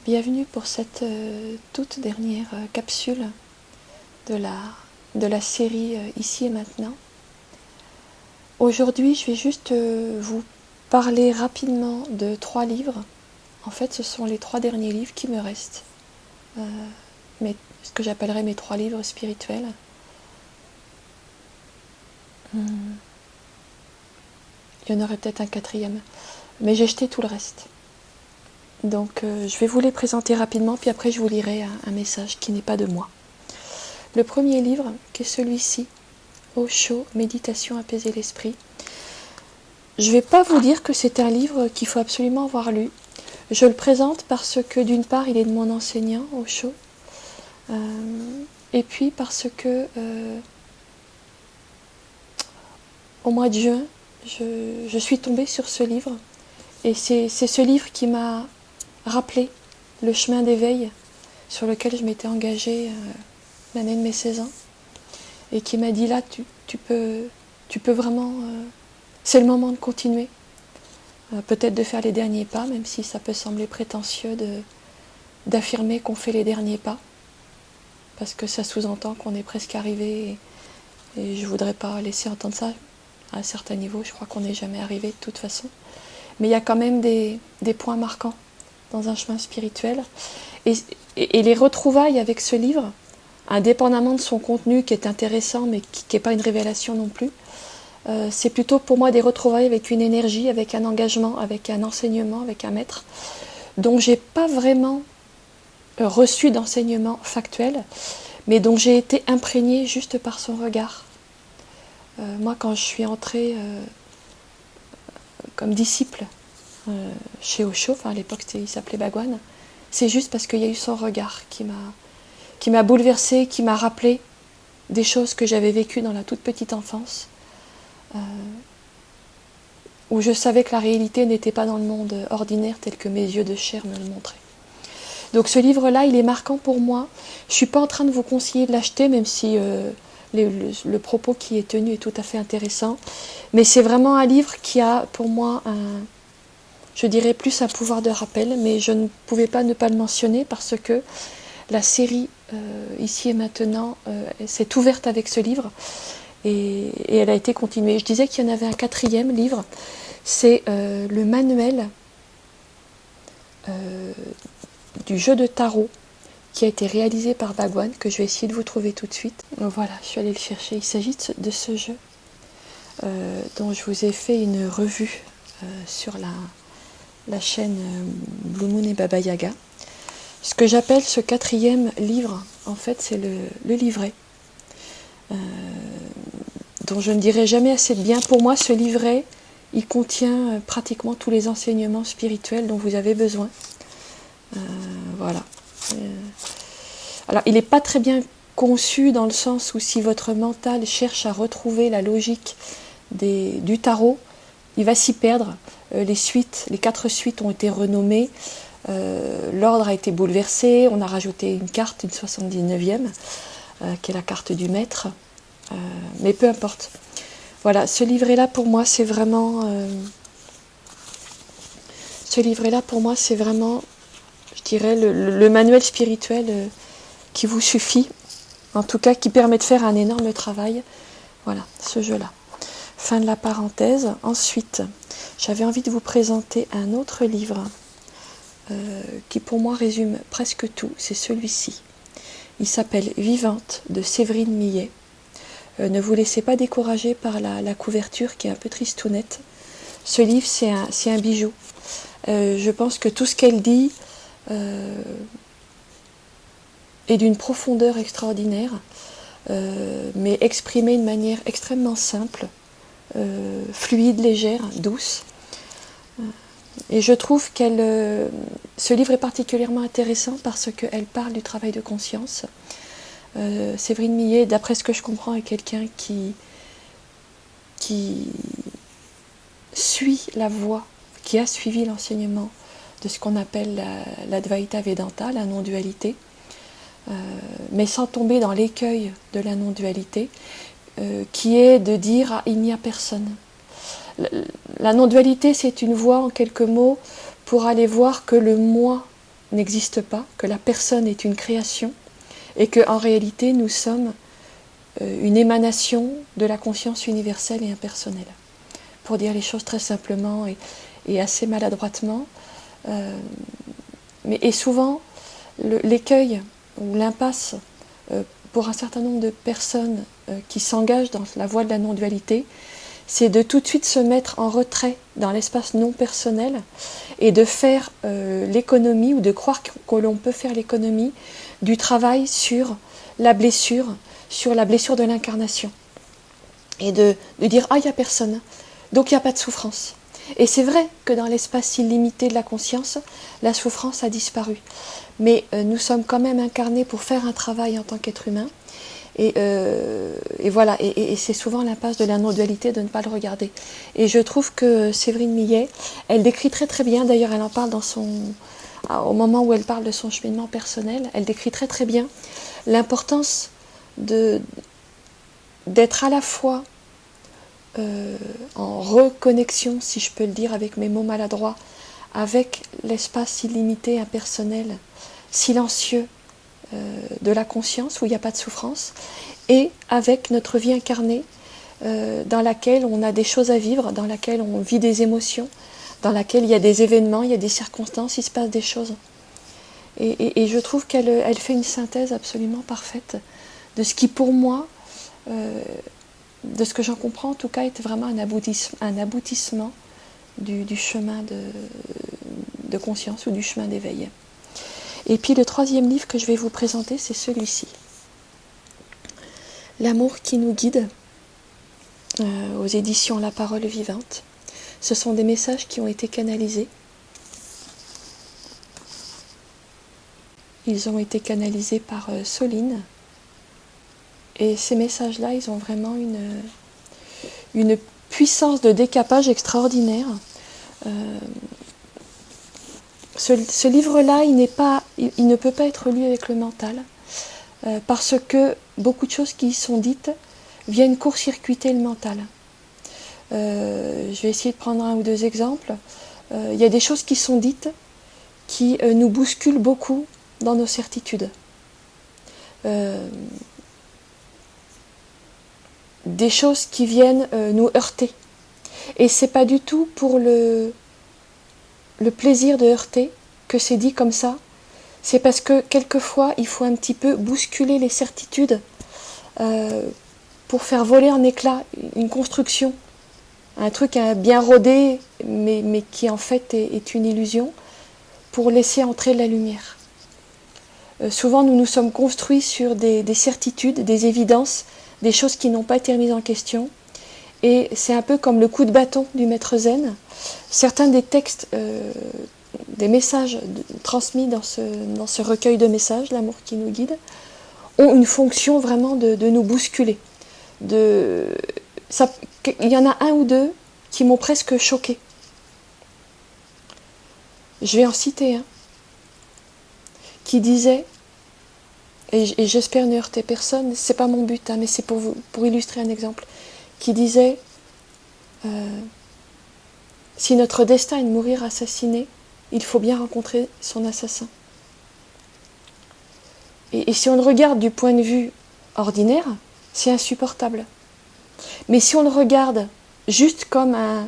Bienvenue pour cette toute dernière capsule de la série Ici et Maintenant. Aujourd'hui, je vais juste vous parler rapidement de 3 livres. En fait, ce sont les 3 derniers livres qui me restent. Ce que j'appellerais mes 3 livres spirituels. Il y en aurait peut-être un 4e, mais j'ai jeté tout le reste. Donc je vais vous les présenter rapidement, puis après je vous lirai un message qui n'est pas de moi. Le premier livre, qui est celui-ci, Osho, Méditation apaiser l'esprit. Je ne vais pas vous dire que c'est un livre qu'il faut absolument avoir lu. Je le présente parce que d'une part il est de mon enseignant, Osho, et puis parce que au mois de juin, je suis tombée sur ce livre, et c'est ce livre qui m'a rappelé le chemin d'éveil sur lequel je m'étais engagée l'année de mes 16 ans, et qui m'a dit là, tu peux vraiment, c'est le moment de continuer, peut-être de faire les derniers pas, même si ça peut sembler prétentieux d'affirmer qu'on fait les derniers pas, parce que ça sous-entend qu'on est presque arrivé, et je ne voudrais pas laisser entendre ça. À un certain niveau, je crois qu'on n'est jamais arrivé de toute façon, mais il y a quand même des points marquants dans un chemin spirituel, et les retrouvailles avec ce livre, indépendamment de son contenu qui est intéressant mais qui n'est pas une révélation non plus, c'est plutôt pour moi des retrouvailles avec une énergie, avec un engagement, avec un enseignement, avec un maître dont j'ai pas vraiment reçu d'enseignement factuel, mais dont j'ai été imprégnée juste par son regard. Moi, quand je suis entrée comme disciple chez Osho, à l'époque il s'appelait Bhagwan, c'est juste parce qu'il y a eu son regard qui m'a bouleversée, qui m'a rappelé des choses que j'avais vécues dans la toute petite enfance, où je savais que la réalité n'était pas dans le monde ordinaire tel que mes yeux de chair me le montraient. Donc ce livre-là, il est marquant pour moi. Je ne suis pas en train de vous conseiller de l'acheter, même si le propos qui est tenu est tout à fait intéressant. Mais c'est vraiment un livre qui a pour moi je dirais plus un pouvoir de rappel, mais je ne pouvais pas ne pas le mentionner parce que la série Ici et Maintenant s'est ouverte avec ce livre, et elle a été continuée. Je disais qu'il y en avait un 4e livre, c'est le manuel du jeu de tarot qui a été réalisé par Bhagwan, que je vais essayer de vous trouver tout de suite. Voilà, je suis allée le chercher. Il s'agit de ce jeu dont je vous ai fait une revue sur la chaîne Blue Moon et Baba Yaga. Ce que j'appelle ce 4e livre, en fait, c'est le livret, dont je ne dirai jamais assez de bien. Pour moi, ce livret, il contient pratiquement tous les enseignements spirituels dont vous avez besoin. Voilà. Alors, il n'est pas très bien conçu dans le sens où si votre mental cherche à retrouver la logique du tarot, il va s'y perdre. Les 4 suites ont été renommées. L'ordre a été bouleversé, on a rajouté une carte, une 79e, qui est la carte du maître, mais peu importe. Voilà, ce livret-là pour moi c'est vraiment, je dirais, le manuel spirituel qui vous suffit, en tout cas qui permet de faire un énorme travail. Voilà, ce jeu-là. Fin de la parenthèse. Ensuite, j'avais envie de vous présenter un autre livre qui pour moi résume presque tout, c'est celui-ci. Il s'appelle Vivante de Séverine Millet. Ne vous laissez pas décourager par la couverture qui est un peu tristounette. Ce livre, c'est un bijou. Je pense que tout ce qu'elle dit est d'une profondeur extraordinaire, mais exprimé de manière extrêmement simple, fluide, légère, douce. Et je trouve ce livre est particulièrement intéressant parce qu'elle parle du travail de conscience. Séverine Millet, d'après ce que je comprends, est quelqu'un qui suit la voie, qui a suivi l'enseignement de ce qu'on appelle l'Advaita Vedanta, la non-dualité, mais sans tomber dans l'écueil de la non-dualité, qui est de dire il n'y a personne. La non-dualité, c'est une voie, en quelques mots, pour aller voir que le moi n'existe pas, que la personne est une création et qu'en réalité nous sommes une émanation de la conscience universelle et impersonnelle. Pour dire les choses très simplement et assez maladroitement, et souvent l'écueil ou l'impasse pour un certain nombre de personnes qui s'engagent dans la voie de la non-dualité, c'est de tout de suite se mettre en retrait dans l'espace non personnel et de faire l'économie ou de croire que l'on peut faire l'économie du travail sur la blessure de l'incarnation. Et de dire « Ah, il n'y a personne, donc il n'y a pas de souffrance ». Et c'est vrai que dans l'espace illimité de la conscience, la souffrance a disparu. Mais nous sommes quand même incarnés pour faire un travail en tant qu'être humain. Et voilà, et c'est souvent l'impasse de la non-dualité de ne pas le regarder. Et je trouve que Séverine Millet, elle décrit très très bien, d'ailleurs elle en parle au moment où elle parle de son cheminement personnel, elle décrit très très bien l'importance d'être à la fois en reconnexion, si je peux le dire avec mes mots maladroits, avec l'espace illimité, impersonnel, silencieux de la conscience, où il n'y a pas de souffrance, et avec notre vie incarnée, dans laquelle on a des choses à vivre, dans laquelle on vit des émotions, dans laquelle il y a des événements, il y a des circonstances, il se passe des choses. Et je trouve qu'elle fait une synthèse absolument parfaite de ce qui, pour moi, de ce que j'en comprends en tout cas, est vraiment un aboutissement du chemin de conscience ou du chemin d'éveil. Et puis le troisième livre que je vais vous présenter, c'est celui-ci. L'amour qui nous guide, aux éditions La Parole Vivante. Ce sont des messages qui ont été canalisés. Ils ont été canalisés par Soline. Et ces messages-là, ils ont vraiment une puissance de décapage extraordinaire. Ce livre-là, il ne peut pas être lu avec le mental, parce que beaucoup de choses qui y sont dites viennent court-circuiter le mental. Je vais essayer de prendre un ou deux exemples. Il y a des choses qui sont dites qui nous bousculent beaucoup dans nos certitudes. Des choses qui viennent nous heurter. Et c'est pas du tout pour le plaisir de heurter que c'est dit comme ça. C'est parce que quelquefois il faut un petit peu bousculer les certitudes pour faire voler en éclats une construction, un truc bien rodé mais qui en fait est une illusion, pour laisser entrer la lumière. Souvent nous nous sommes construits sur des certitudes, des évidences, des choses qui n'ont pas été remises en question. Et c'est un peu comme le coup de bâton du maître zen. Certains des textes, des messages transmis dans ce recueil de messages, l'amour qui nous guide, ont une fonction vraiment de nous bousculer. Il y en a un ou deux qui m'ont presque choquée. Je vais en citer un qui disait, et j'espère ne heurter personne, c'est pas mon but, mais c'est pour illustrer un exemple, qui disait si notre destin est de mourir assassiné, il faut bien rencontrer son assassin. Et si on le regarde du point de vue ordinaire, c'est insupportable. Mais si on le regarde juste comme un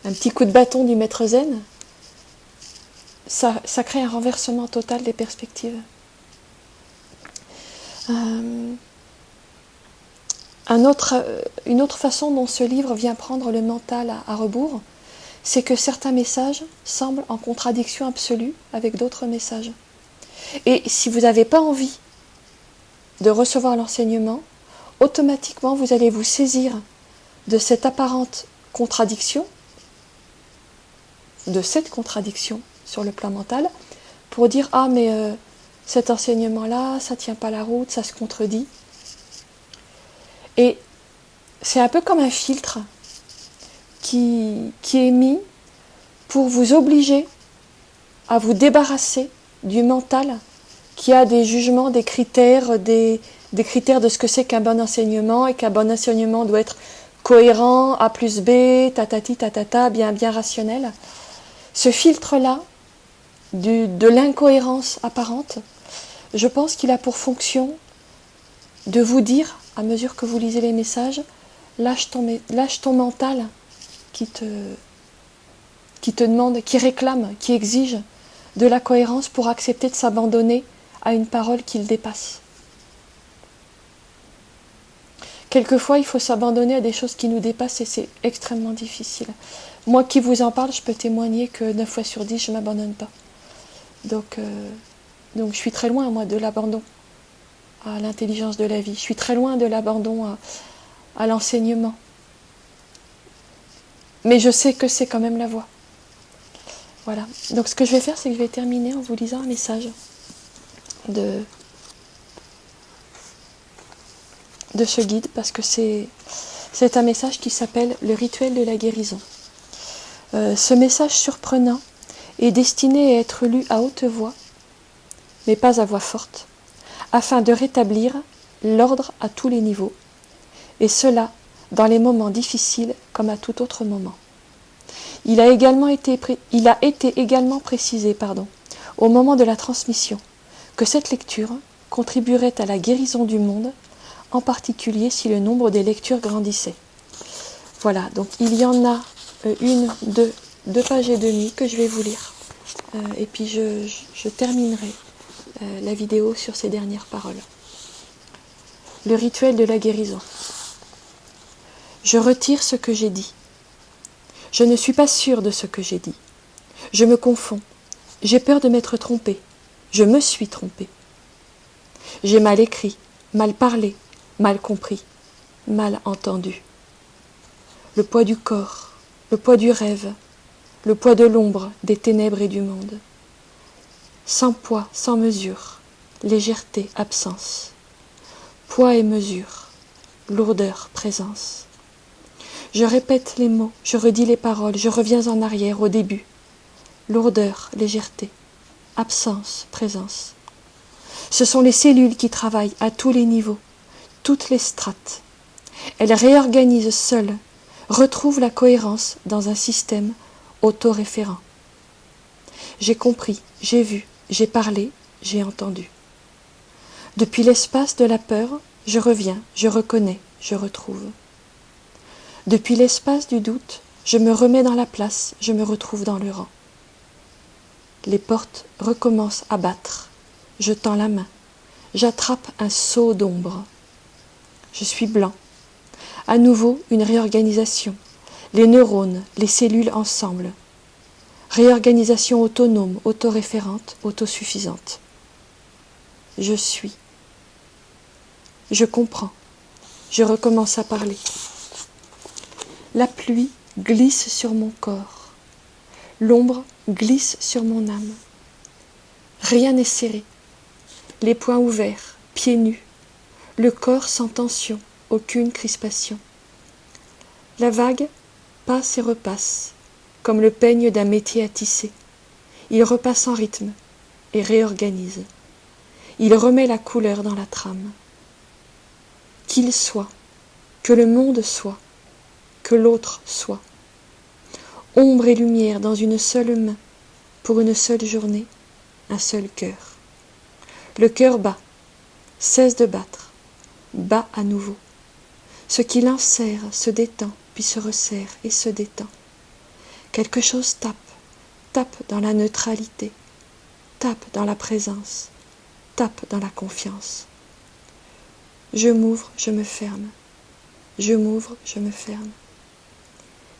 petit coup de bâton du maître zen, ça crée un renversement total des perspectives. Une autre façon dont ce livre vient prendre le mental à rebours, c'est que certains messages semblent en contradiction absolue avec d'autres messages. Et si vous n'avez pas envie de recevoir l'enseignement, automatiquement vous allez vous saisir de cette apparente contradiction, de cette contradiction sur le plan mental, pour dire « Ah, mais cet enseignement-là, ça ne tient pas la route, ça se contredit ». Et c'est un peu comme un filtre qui est mis pour vous obliger à vous débarrasser du mental qui a des jugements, des critères de ce que c'est qu'un bon enseignement, et qu'un bon enseignement doit être cohérent, A plus B, tatati tatata, bien rationnel. Ce filtre-là, de l'incohérence apparente, je pense qu'il a pour fonction de vous dire, à mesure que vous lisez les messages, lâche ton mental qui te demande, qui réclame, qui exige de la cohérence pour accepter de s'abandonner à une parole qu'il dépasse. Quelquefois, il faut s'abandonner à des choses qui nous dépassent et c'est extrêmement difficile. Moi qui vous en parle, je peux témoigner que 9 fois sur 10, je ne m'abandonne pas. Donc je suis très loin, moi, de l'abandon à l'intelligence de la vie. Je suis très loin de l'abandon à l'enseignement. Mais je sais que c'est quand même la voie. Voilà. Donc ce que je vais faire, c'est que je vais terminer en vous lisant un message de ce guide, parce que c'est un message qui s'appelle « Le rituel de la guérison ». Ce message surprenant est destiné à être lu à haute voix, mais pas à voix forte, afin de rétablir l'ordre à tous les niveaux, et cela dans les moments difficiles comme à tout autre moment. Il a été également précisé, au moment de la transmission, que cette lecture contribuerait à la guérison du monde, en particulier si le nombre des lectures grandissait. Voilà, donc il y en a deux pages et demie que je vais vous lire. Et puis je terminerai la vidéo sur ces dernières paroles. Le rituel de la guérison. Je retire ce que j'ai dit. Je ne suis pas sûre de ce que j'ai dit. Je me confonds. J'ai peur de m'être trompée. Je me suis trompée. J'ai mal écrit, mal parlé, mal compris, mal entendu. Le poids du corps, le poids du rêve, le poids de l'ombre, des ténèbres et du monde. Sans poids, sans mesure, légèreté, absence. Poids et mesure, lourdeur, présence. Je répète les mots, je redis les paroles, je reviens en arrière, au début. Lourdeur, légèreté, absence, présence. Ce sont les cellules qui travaillent à tous les niveaux, toutes les strates. Elles réorganisent seules, retrouvent la cohérence dans un système autoréférent. J'ai compris, j'ai vu, j'ai parlé, j'ai entendu. Depuis l'espace de la peur, je reviens, je reconnais, je retrouve. Depuis l'espace du doute, je me remets dans la place, je me retrouve dans le rang. Les portes recommencent à battre. Je tends la main. J'attrape un seau d'ombre. Je suis blanc. À nouveau, une réorganisation. Les neurones, les cellules ensemble. Réorganisation autonome, autoréférente, autosuffisante. Je suis. Je comprends. Je recommence à parler. La pluie glisse sur mon corps. L'ombre glisse sur mon âme. Rien n'est serré. Les poings ouverts, pieds nus. Le corps sans tension, aucune crispation. La vague passe et repasse, comme le peigne d'un métier à tisser. Il repasse en rythme et réorganise. Il remet la couleur dans la trame. Qu'il soit, que le monde soit, que l'autre soit. Ombre et lumière dans une seule main, pour une seule journée, un seul cœur. Le cœur bat, cesse de battre, bat à nouveau. Ce qui l'enserre se détend, puis se resserre et se détend. Quelque chose tape, tape dans la neutralité, tape dans la présence, tape dans la confiance. Je m'ouvre, je me ferme. Je m'ouvre, je me ferme.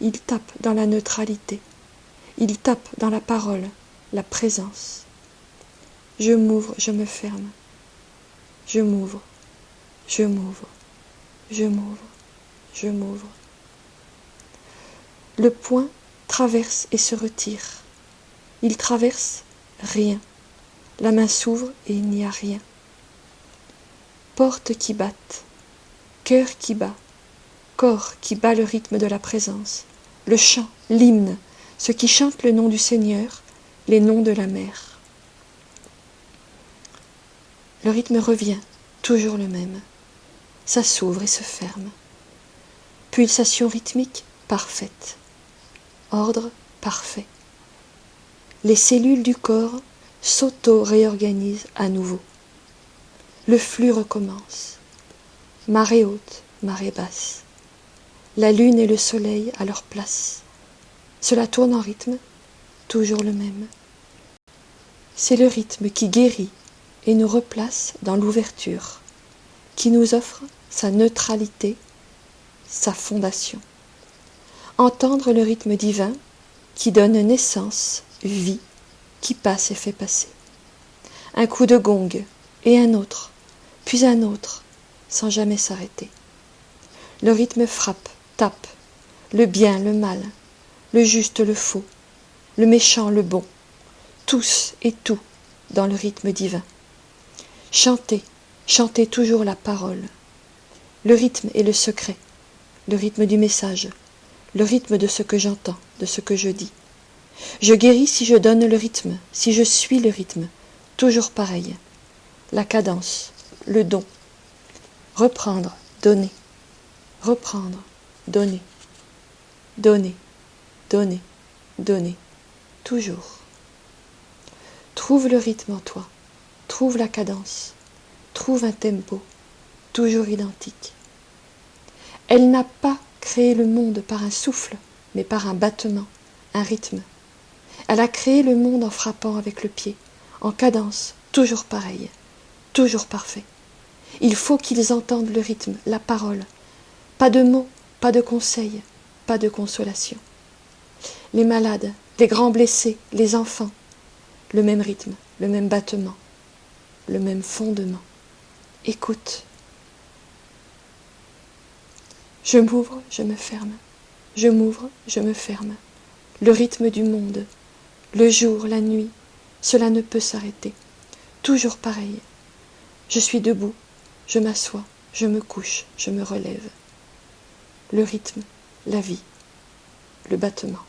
Il tape dans la neutralité. Il tape dans la parole, la présence. Je m'ouvre, je me ferme. Je m'ouvre, je m'ouvre, je m'ouvre, je m'ouvre. Le poing traverse et se retire. Il traverse rien. La main s'ouvre et il n'y a rien. Portes qui battent, cœur qui bat, corps qui bat le rythme de la présence, le chant, l'hymne, ceux qui chantent le nom du Seigneur, les noms de la mer. Le rythme revient, toujours le même. Ça s'ouvre et se ferme. Pulsation rythmique parfaite. Ordre parfait. Les cellules du corps s'auto-réorganisent à nouveau. Le flux recommence. Marée haute, marée basse. La lune et le soleil à leur place. Cela tourne en rythme, toujours le même. C'est le rythme qui guérit et nous replace dans l'ouverture, qui nous offre sa neutralité, sa fondation. Entendre le rythme divin qui donne naissance, vie, qui passe et fait passer. Un coup de gong et un autre, puis un autre, sans jamais s'arrêter. Le rythme frappe, tape, le bien, le mal, le juste, le faux, le méchant, le bon, tous et tout dans le rythme divin. Chantez, chantez toujours la parole. Le rythme est le secret, le rythme du message, le rythme de ce que j'entends, de ce que je dis. Je guéris si je donne le rythme, si je suis le rythme, toujours pareil. La cadence, le don. Reprendre, donner. Reprendre, donner. Donner, donner, donner. Toujours. Trouve le rythme en toi. Trouve la cadence. Trouve un tempo, toujours identique. Elle n'a pas créé le monde par un souffle, mais par un battement, un rythme. Elle a créé le monde en frappant avec le pied, en cadence, toujours pareil, toujours parfait. Il faut qu'ils entendent le rythme, la parole. Pas de mots, pas de conseils, pas de consolation. Les malades, les grands blessés, les enfants, le même rythme, le même battement, le même fondement. Écoute. Je m'ouvre, je me ferme. Je m'ouvre, je me ferme. Le rythme du monde, le jour, la nuit, cela ne peut s'arrêter. Toujours pareil. Je suis debout, je m'assois, je me couche, je me relève. Le rythme, la vie, le battement.